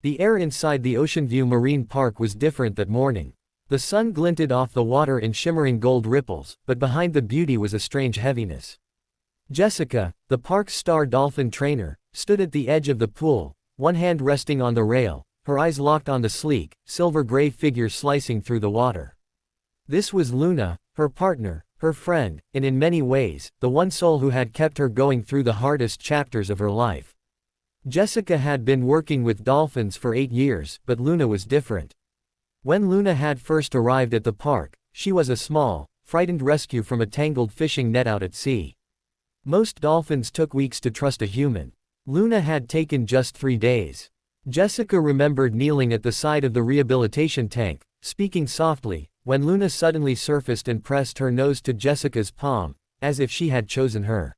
The air inside the Ocean View Marine Park was different that morning. The sun glinted off the water in shimmering gold ripples, but behind the beauty was a strange heaviness. Jessica, the park's star dolphin trainer, stood at the edge of the pool, one hand resting on the rail, her eyes locked on the sleek, silver-gray figure slicing through the water. This was Luna, her partner, her friend, and in many ways, the one soul who had kept her going through the hardest chapters of her life. Jessica had been working with dolphins for 8 years, but Luna was different. When Luna had first arrived at the park, she was a small, frightened rescue from a tangled fishing net out at sea. Most dolphins took weeks to trust a human. Luna had taken just 3 days. Jessica remembered kneeling at the side of the rehabilitation tank, speaking softly, when Luna suddenly surfaced and pressed her nose to Jessica's palm, as if she had chosen her.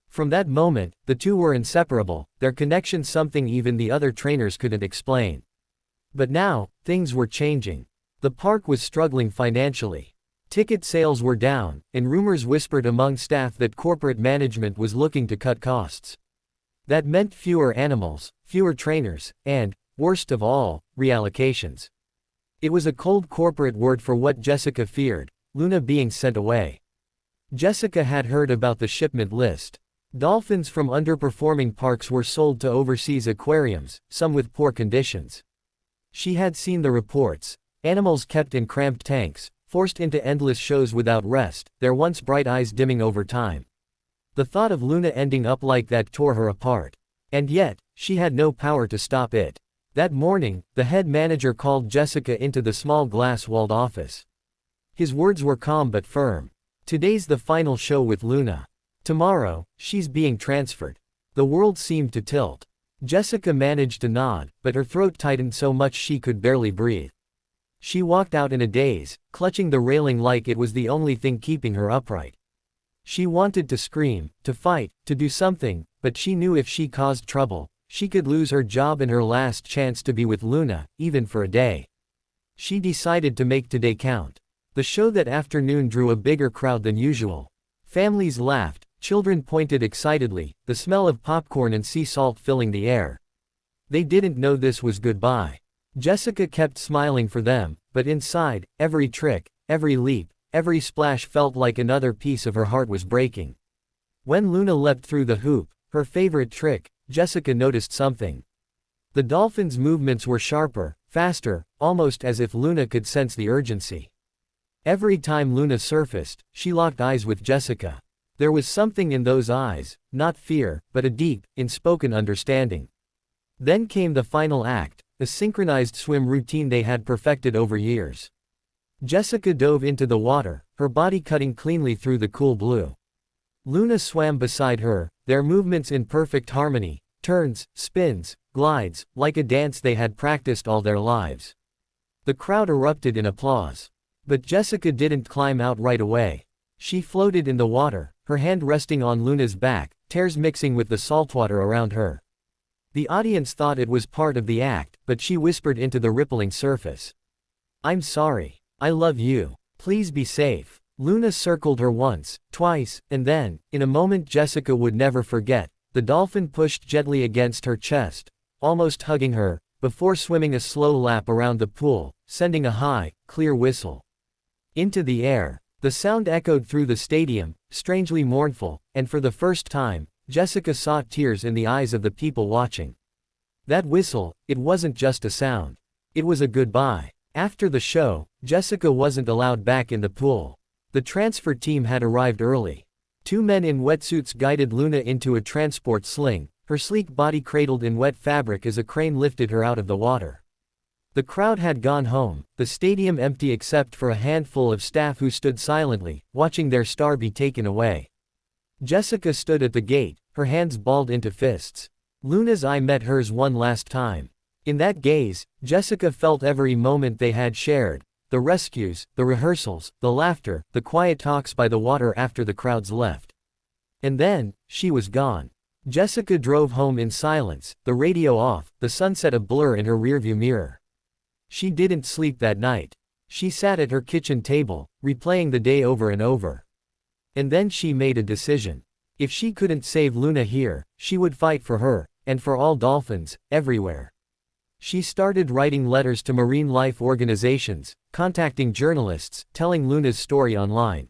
From that moment, the two were inseparable, their connection something even the other trainers couldn't explain. But now, things were changing. The park was struggling financially. Ticket sales were down, and rumors whispered among staff that corporate management was looking to cut costs. That meant fewer animals, fewer trainers, and, worst of all, reallocations. It was a cold corporate word for what Jessica feared, Luna being sent away. Jessica had heard about the shipment list. Dolphins from underperforming parks were sold to overseas aquariums, some with poor conditions. She had seen the reports: animals kept in cramped tanks, forced into endless shows without rest, their once bright eyes dimming over time. The thought of Luna ending up like that tore her apart. And yet, she had no power to stop it. That morning, the head manager called Jessica into the small glass-walled office. His words were calm but firm. "Today's the final show with Luna. Tomorrow, she's being transferred." The world seemed to tilt. Jessica managed to nod, but her throat tightened so much she could barely breathe. She walked out in a daze, clutching the railing like it was the only thing keeping her upright. She wanted to scream, to fight, to do something, but she knew if she caused trouble, she could lose her job and her last chance to be with Luna, even for a day. She decided to make today count. The show that afternoon drew a bigger crowd than usual. Families laughed, children pointed excitedly, the smell of popcorn and sea salt filling the air. They didn't know this was goodbye. Jessica kept smiling for them, but inside, every trick, every leap, every splash felt like another piece of her heart was breaking. When Luna leapt through the hoop, her favorite trick, Jessica noticed something. The dolphin's movements were sharper, faster, almost as if Luna could sense the urgency. Every time Luna surfaced, she locked eyes with Jessica. There was something in those eyes, not fear, but a deep, unspoken understanding. Then came the final act, a synchronized swim routine they had perfected over years. Jessica dove into the water, her body cutting cleanly through the cool blue. Luna swam beside her, their movements in perfect harmony, turns, spins, glides, like a dance they had practiced all their lives. The crowd erupted in applause. But Jessica didn't climb out right away. She floated in the water, her hand resting on Luna's back, tears mixing with the saltwater around her. The audience thought it was part of the act, but she whispered into the rippling surface. "I'm sorry. I love you. Please be safe." Luna circled her once, twice, and then, in a moment Jessica would never forget, the dolphin pushed gently against her chest, almost hugging her, before swimming a slow lap around the pool, sending a high, clear whistle into the air. The sound echoed through the stadium, strangely mournful, and for the first time, Jessica saw tears in the eyes of the people watching. That whistle, it wasn't just a sound. It was a goodbye. After the show, Jessica wasn't allowed back in the pool. The transfer team had arrived early. 2 men in wetsuits guided Luna into a transport sling, her sleek body cradled in wet fabric as a crane lifted her out of the water. The crowd had gone home, the stadium empty except for a handful of staff who stood silently, watching their star be taken away. Jessica stood at the gate, her hands balled into fists. Luna's eye met hers one last time. In that gaze, Jessica felt every moment they had shared, the rescues, the rehearsals, the laughter, the quiet talks by the water after the crowds left. And then, she was gone. Jessica drove home in silence, the radio off, the sunset a blur in her rearview mirror. She didn't sleep that night. She sat at her kitchen table, replaying the day over and over. And then she made a decision. If she couldn't save Luna here, she would fight for her, and for all dolphins, everywhere. She started writing letters to marine life organizations, contacting journalists, telling Luna's story online.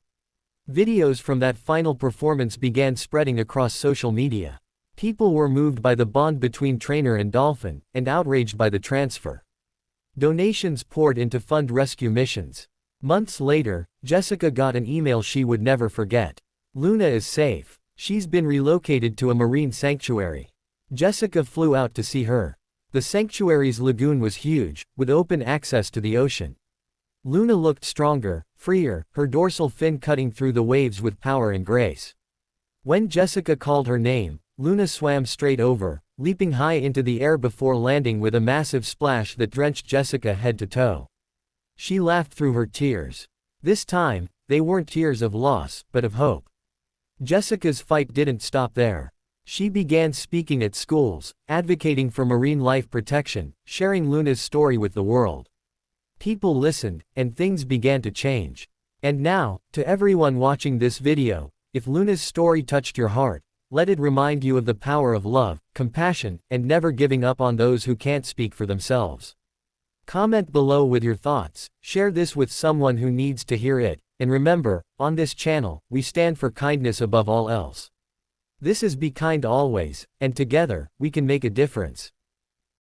Videos from that final performance began spreading across social media. People were moved by the bond between trainer and dolphin, and outraged by the transfer. Donations poured in to fund rescue missions. Months later, Jessica got an email she would never forget. Luna is safe. She's been relocated to a marine sanctuary. Jessica flew out to see her. The sanctuary's lagoon was huge, with open access to the ocean. Luna looked stronger, freer, her dorsal fin cutting through the waves with power and grace. When Jessica called her name, Luna swam straight over, leaping high into the air before landing with a massive splash that drenched Jessica head to toe. She laughed through her tears. This time, they weren't tears of loss, but of hope. Jessica's fight didn't stop there. She began speaking at schools, advocating for marine life protection, sharing Luna's story with the world. People listened, and things began to change. And now, to everyone watching this video, if Luna's story touched your heart, let it remind you of the power of love, compassion, and never giving up on those who can't speak for themselves. Comment below with your thoughts, share this with someone who needs to hear it, and remember, on this channel, we stand for kindness above all else. This is Be Kind Always, and together, we can make a difference.